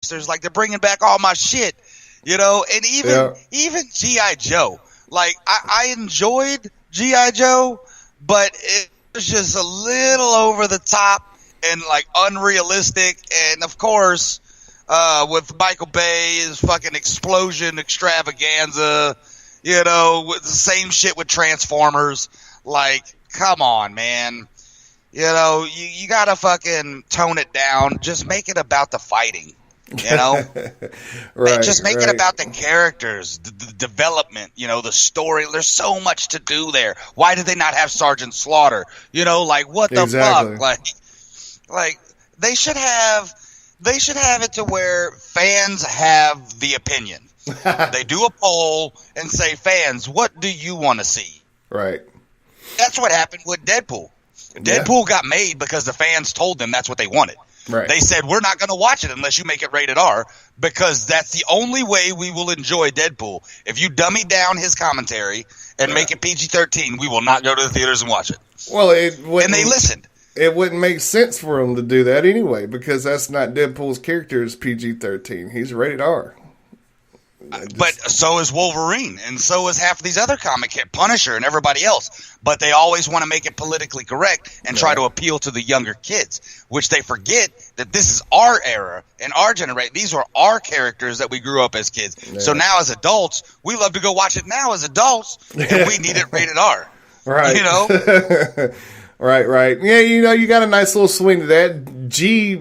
gangsters. Like, they're bringing back all my shit, you know. And even G.I. Joe. Like, I enjoyed G.I. Joe, but it was just a little over the top and, like, unrealistic. And, of course, with Michael Bay's fucking explosion extravaganza, you know, with the same shit with Transformers. Like, come on, man. You know, you gotta fucking tone it down. Just make it about the fighting, you know? Right. Just make it about the characters, the development, you know, the story. There's so much to do there. Why did they not have Sergeant Slaughter? You know, like, what the fuck? Like they should have it to where fans have the opinion. They do a poll and say, fans, what do you want to see? Right. That's what happened with Deadpool. Deadpool got made because the fans told them that's what they wanted. Right. They said, we're not going to watch it unless you make it rated R, because that's the only way we will enjoy Deadpool. If you dummy down his commentary and make it PG-13, we will not go to the theaters and watch it. Well, and they listened. It wouldn't make sense for them to do that anyway, because that's not Deadpool's character is PG-13. He's rated R. But so is Wolverine, and so is half of these other comic hit, Punisher and everybody else. But they always want to make it politically correct and try to appeal to the younger kids, which they forget that this is our era and our generation. These are our characters that we grew up as kids. Yeah. So now as adults, we love to go watch it now as adults, and we need it rated R. Right. You know? Right. Yeah, you know, you got a nice little swing to that. G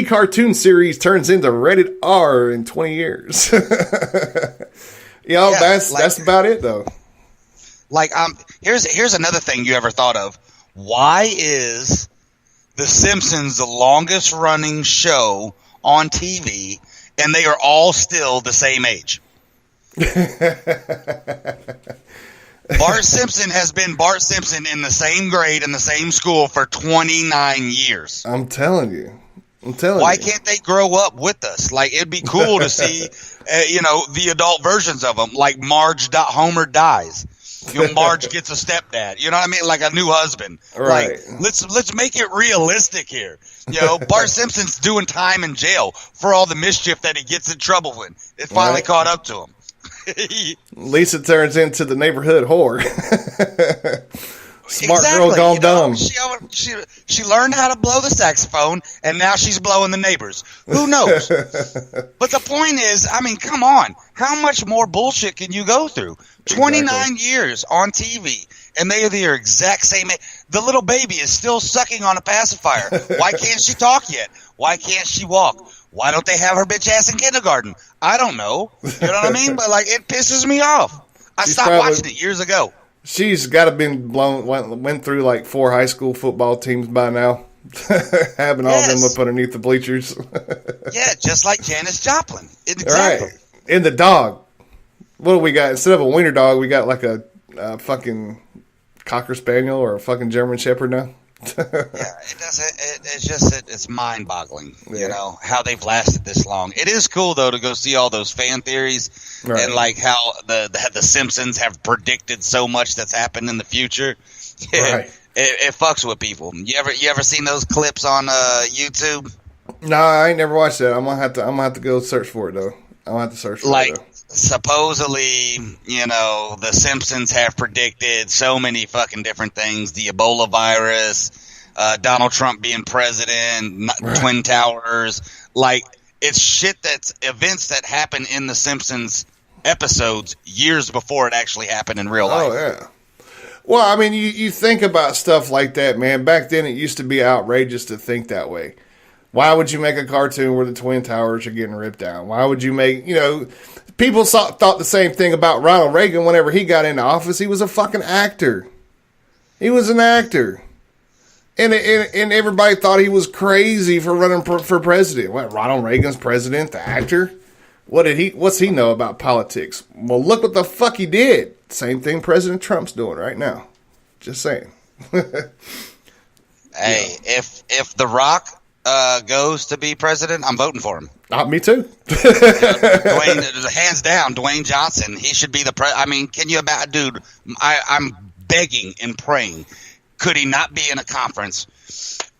cartoon series turns into rated R in 20 years. That's about it though. Like, here's another thing you ever thought of. Why is The Simpsons the longest running show on TV, and they are all still the same age? Bart Simpson has been Bart Simpson in the same grade in the same school for 29 years. I'm telling you. Why can't they grow up with us? Like, it'd be cool to see, you know, the adult versions of them, like Homer dies. You know, Marge gets a stepdad. You know what I mean? Like a new husband. Right. Like, let's make it realistic here. You know, Bart Simpson's doing time in jail for all the mischief that he gets in trouble with. It finally caught up to him. Lisa turns into the neighborhood whore. Smart girl gone dumb. She learned how to blow the saxophone, and now she's blowing the neighbors. Who knows? But the point is, I mean, come on. How much more bullshit can you go through? 29 years on TV, and they are the exact same age. The little baby is still sucking on a pacifier. Why can't she talk yet? Why can't she walk? Why don't they have her bitch ass in kindergarten? I don't know. You know what I mean? But, like, it pisses me off. I stopped watching it years ago. She's got to been went through like 4 high school football teams by now, having all them up underneath the bleachers. Yeah, just like Janis Joplin. Exactly. Right. And the dog. What do we got? Instead of a wiener dog, we got like a fucking Cocker Spaniel or a fucking German Shepherd now. It's mind-boggling, you know, how they've lasted this long. It is cool though to go see all those fan theories and like how the Simpsons have predicted so much that's happened in the future. It fucks with people. You ever seen those clips on YouTube? No, I ain't never watched that. I'm gonna have to go search for it though. I'm gonna have to search for it though. Supposedly, you know, the Simpsons have predicted so many fucking different things. The Ebola virus, Donald Trump being president, Twin Towers. Like, it's shit that's events that happen in the Simpsons episodes years before it actually happened in real life. Oh, yeah. Well, I mean, you think about stuff like that, man. Back then, it used to be outrageous to think that way. Why would you make a cartoon where the Twin Towers are getting ripped down? Why would you make, you know... People thought the same thing about Ronald Reagan whenever he got into office. He was a fucking actor. He was an actor. And everybody thought he was crazy for running for president. What, Ronald Reagan's president, the actor? What's he know about politics? Well, look what the fuck he did. Same thing President Trump's doing right now. Just saying. Hey, if The Rock goes to be president, I'm voting for him. Me too. Dwayne, hands down, Dwayne Johnson. He should be the president. I mean, can you imagine, dude? I'm begging and praying. Could he not be in a conference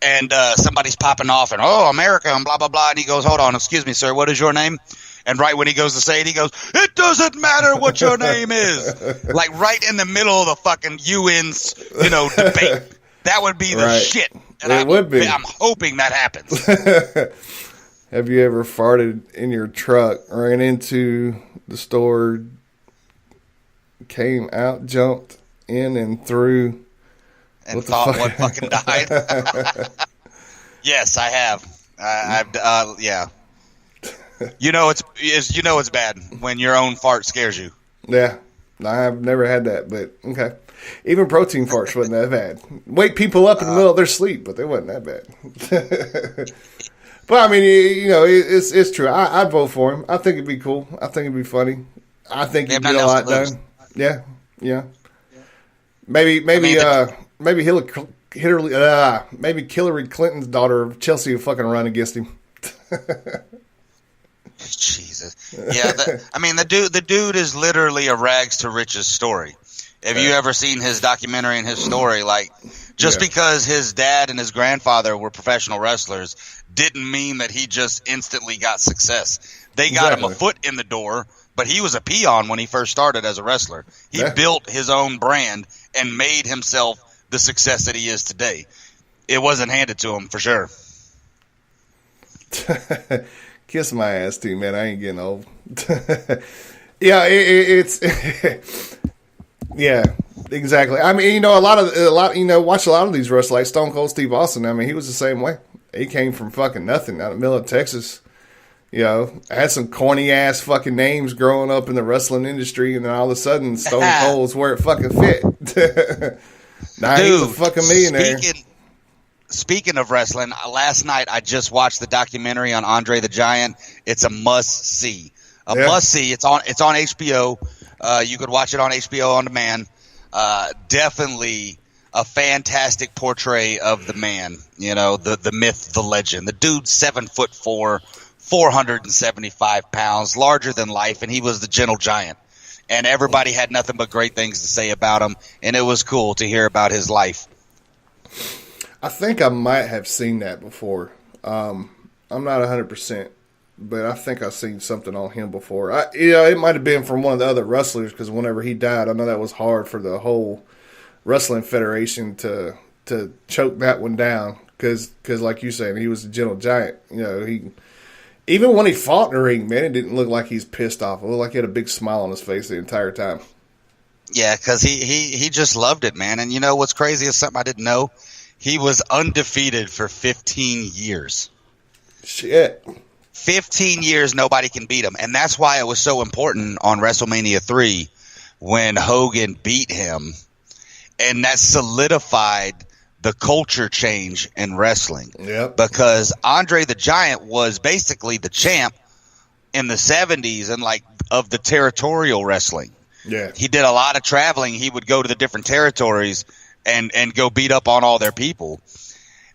and somebody's popping off, and oh, America, and blah blah blah, and he goes, hold on, excuse me, sir, what is your name? And right when he goes to say it, he goes, it doesn't matter what your name is. Like right in the middle of the fucking UN's, debate. That would be the shit. And it would be. I'm hoping that happens. Have you ever farted in your truck, ran into the store, came out, jumped in and through, and thought one fucking died? Yes, I have. Yeah. It's bad when your own fart scares you. Yeah, I've never had that, but okay. Even protein farts wasn't that bad. Wake people up in the middle of their sleep, but they wasn't that bad. But I mean, it's true. I'd vote for him. I think it'd be cool. I think it'd be funny. I think he'd get a lot done. Yeah. Maybe Hillary Clinton's daughter Chelsea would fucking run against him. Jesus. Yeah. The dude is literally a rags to riches story. Have you ever seen his documentary and his story? Like, just because his dad and his grandfather were professional wrestlers didn't mean that he just instantly got success. They got him a foot in the door, but he was a peon when he first started as a wrestler. He built his own brand and made himself the success that he is today. It wasn't handed to him for sure. Kiss my ass too, man. I ain't getting old. Yeah, it's yeah, exactly. I mean, watch a lot of these wrestlers like Stone Cold Steve Austin. I mean, he was the same way. He came from fucking nothing out of the middle of Texas. Had some corny ass fucking names growing up in the wrestling industry, and then all of a sudden Stone Cold's where it fucking fit. Now he's a fucking millionaire. Speaking of wrestling, last night I just watched the documentary on Andre the Giant. It's a must see. Must see. It's on HBO. You could watch it on HBO on demand. Definitely a fantastic portray of the man. The myth, the legend. The dude's 7'4", 475 pounds, larger than life, and he was the gentle giant. And everybody had nothing but great things to say about him, and it was cool to hear about his life. I think I might have seen that before. I'm not 100%, but I think I've seen something on him before. It might have been from one of the other wrestlers, because whenever he died, I know that was hard for the whole wrestling federation to choke that one down, because like you said, he was a gentle giant. Even when he fought in the ring, man, it didn't look like he's pissed off. It looked like he had a big smile on his face the entire time. Yeah, because he just loved it, man. And what's crazy is something I didn't know. He was undefeated for 15 years. Shit. 15 years, nobody can beat him. And that's why it was so important on WrestleMania 3 when Hogan beat him. And that solidified the culture change in wrestling. Yep. Because Andre the Giant was basically the champ in the 70s and of the territorial wrestling. Yeah. He did a lot of traveling. He would go to the different territories and go beat up on all their people.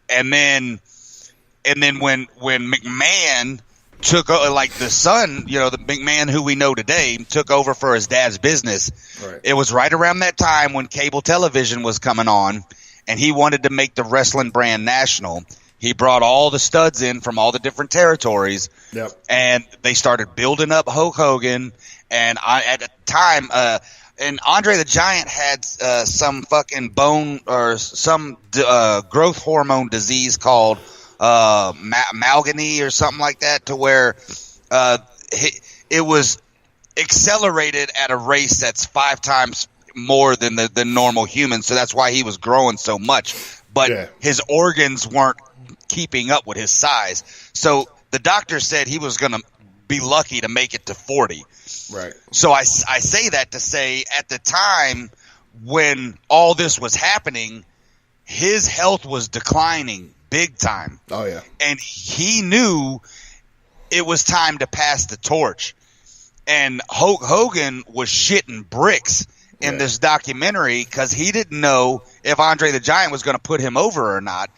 And then when McMahon took the son, the McMahon who we know today, took over for his dad's business. Right. It was right around that time when cable television was coming on, and he wanted to make the wrestling brand national. He brought all the studs in from all the different territories. Yep. And they started building up Hulk Hogan. And at the time, and Andre the Giant had some fucking bone or some growth hormone disease called Malgany or something like that, to where it was accelerated at a race that's 5 times more than the normal human. So that's why he was growing so much. But his organs weren't keeping up with his size. So the doctor said he was going to be lucky to make it to 40. Right. So I say that to say, at the time when all this was happening, his health was declining big time. Oh, yeah. And he knew it was time to pass the torch. And Hulk Hogan was shitting bricks in this documentary because he didn't know if Andre the Giant was going to put him over or not.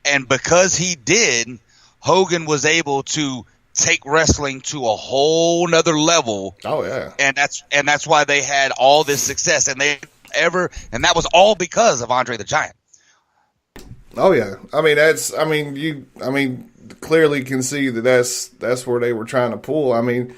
And because he did, Hogan was able to take wrestling to a whole nother level. Oh yeah. And that's why they had all this success, and that was all because of Andre the Giant. Oh yeah, I mean clearly can see that that's where they were trying to pull. I mean,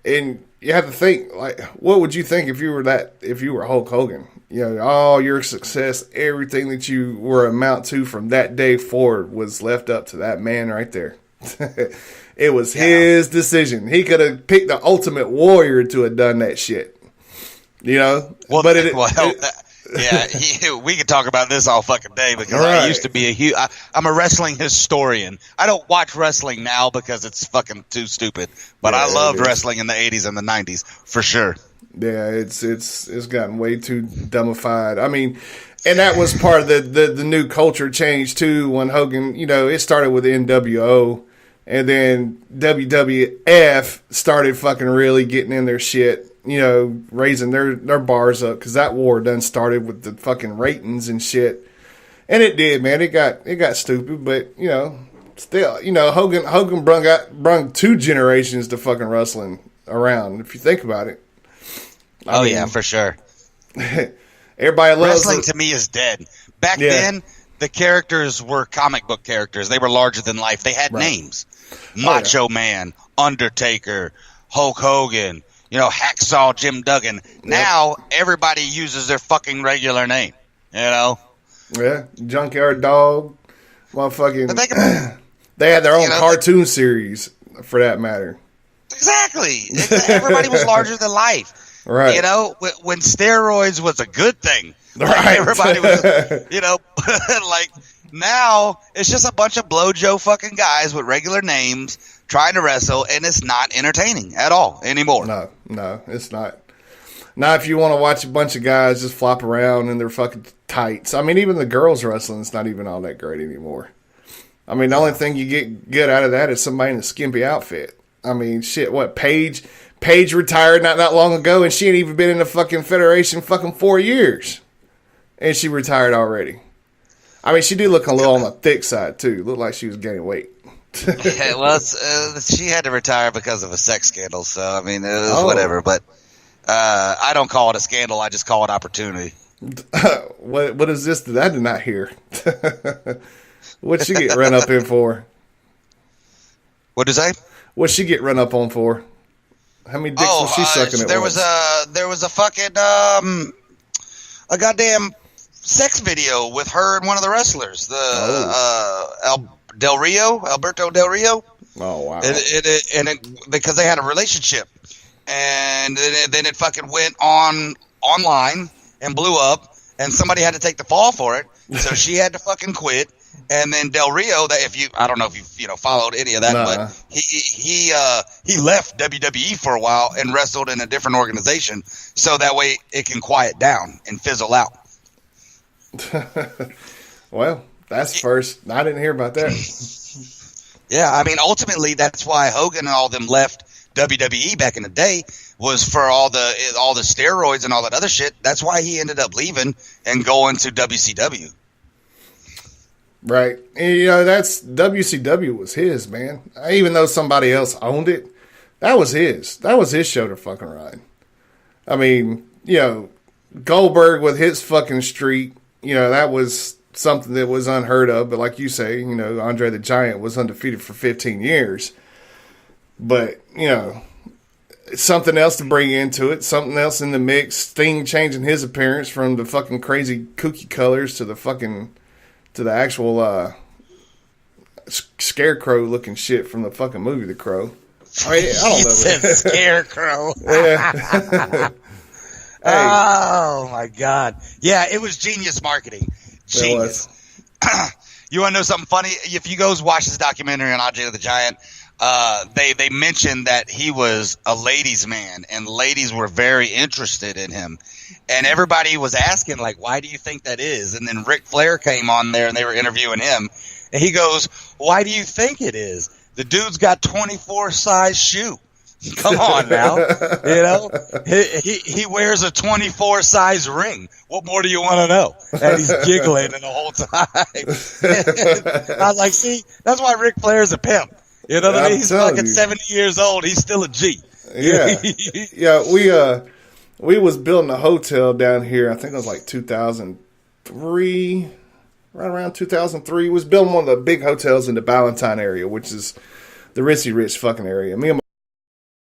and you have to think, like, what would you think if you were Hulk Hogan? You know, all your success, everything that you were amount to from that day forward was left up to that man right there. It was his decision. He could have picked the Ultimate Warrior to have done that shit. You know, well, we could talk about this all fucking day because I used to be I'm a wrestling historian. I don't watch wrestling now because it's fucking too stupid, but I loved wrestling in the 80s and the 90s for sure. Yeah, it's gotten way too dumbified. I mean, and that was part of the new culture change too when Hogan, you know, it started with NWO and then WWF started fucking really getting in their shit. You know, raising their bars up because that war done started with the fucking ratings and shit, and it did, man. It got stupid, but you know, still, you know, Hogan brung 2 generations to fucking wrestling around. If you think about it. I mean, yeah, for sure. Everybody loves wrestling. To me, is dead. Back then, the characters were comic book characters. They were larger than life. They had names: Macho Man, Undertaker, Hulk Hogan. You know, Hacksaw Jim Duggan. Now, everybody uses their fucking regular name. You know? Yeah. Junkyard Dog. Motherfucking. They had their own cartoon series, for that matter. Exactly. Everybody was larger than life. Right. You know, when steroids was a good thing. Right. Everybody was, you know, like, now, it's just a bunch of blowjo fucking guys with regular names trying to wrestle, and it's not entertaining at all anymore. No, it's not. Not if you want to watch a bunch of guys just flop around in their fucking tights. I mean, even the girls wrestling is not even all that great anymore. I mean, the only thing you get good out of that is somebody in a skimpy outfit. I mean, shit, what, Paige retired not that long ago, and she ain't even been in the fucking Federation fucking 4 years. And she retired already. I mean, she do look a little on the thick side, too. Looked like she was gaining weight. Yeah, well, she had to retire because of a sex scandal, so, I mean, it was whatever. But I don't call it a scandal. I just call it opportunity. What is this that I did not hear? What'd she get run up in for? What'd you say? What'd she get run up on for? How many dicks was she sucking at once? There was a fucking a goddamn sex video with her and one of the wrestlers, Alberto Del Rio. Oh wow! Because they had a relationship, and then it fucking went online and blew up, and somebody had to take the fall for it, so she had to fucking quit. And then Del Rio, I don't know if you followed any of that, but he left WWE for a while and wrestled in a different organization, so that way it can quiet down and fizzle out. Well, that's first. I didn't hear about that. Yeah, I mean, ultimately, that's why Hogan and all them left WWE back in the day, was for all the steroids and all that other shit. That's why he ended up leaving and going to WCW. Right. And, that's WCW was his, man. Even though somebody else owned it, that was his. That was his show to fucking run. I mean, Goldberg with his fucking streak, that was something that was unheard of. But like you say, Andre the Giant was undefeated for 15 years. But, something else to bring into it, something else in the mix. Sting changing his appearance from the fucking crazy kooky colors to the actual scarecrow looking shit from the fucking movie The Crow. I don't know. Scarecrow. Yeah. Oh my God. Yeah, it was genius marketing. Genius. You want to know something funny? If you guys watch this documentary on Andre the Giant, they mentioned that he was a ladies' man, and ladies were very interested in him. And everybody was asking, like, why do you think that is? And then Ric Flair came on there, and they were interviewing him. And he goes, why do you think it is? The dude's got 24 size shoe. Come on now. He wears a 24 size ring. What more do you want to know? And he's giggling the whole time. I was like, see, that's why Ric Flair's a pimp. You know what I mean? He's fucking 70 years old. He's still a G. Yeah. Yeah, we was building a hotel down here. I think it was like 2003 right around 2003. Was building one of the big hotels in the Ballantyne area, which is the ritzy rich fucking area. Me and